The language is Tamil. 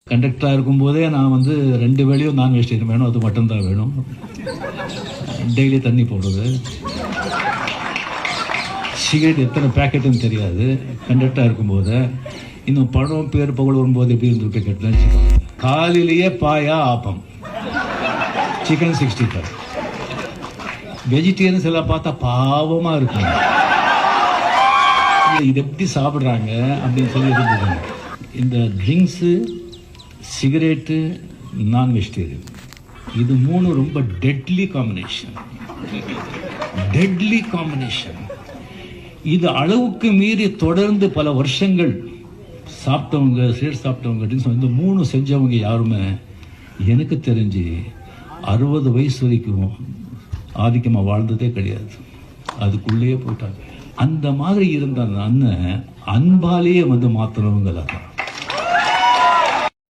கண்டக்டராக இருக்கும்போதே நான் வந்து 2 வேளையும் நான் வெஜிடேரியன் வேணும், அது மட்டும்தான் வேணும். டெய்லி தண்ணி போடுறது, சிகரெட் எத்தனை பேக்கெட்டுன்னு தெரியாது கண்டக்டராக இருக்கும்போது. இன்னும் படம் பேர் புகழ் வரும்போது எப்படி இருந்திருப்பேன் கேட்டேன். காலையிலேயே பாயா ஆப்பம், சிக்கன் 65. வெஜிடேரியன்ஸ் எல்லாம் பார்த்தா பாவமாக இருக்கும், இது எப்படி சாப்பிட்றாங்க அப்படின்னு சொல்லி இருந்தது. இந்த ட்ரிங்க்ஸு, சிகரெட்டு, நான் வெஜிடேரியன், இது 3 ரொம்ப டெட்லி காம்பினேஷன். இது அளவுக்கு மீறி தொடர்ந்து பல வருஷங்கள் சாப்பிட்டவங்க, சிகரெட் சாப்பிட்டவங்க, ட்ரிங்க்ஸ் இந்த 3 செஞ்சவங்க யாருமே எனக்கு தெரிஞ்சு 60 வயசு வரைக்கும் ஆதிக்கமாக வாழ்ந்ததே கிடையாது. அதுக்குள்ளேயே போயிட்டாங்க. அந்த மாதிரி இருந்த அந்த அண்ணன் அன்பாலேயே வந்து மாத்தினவங்க தான்.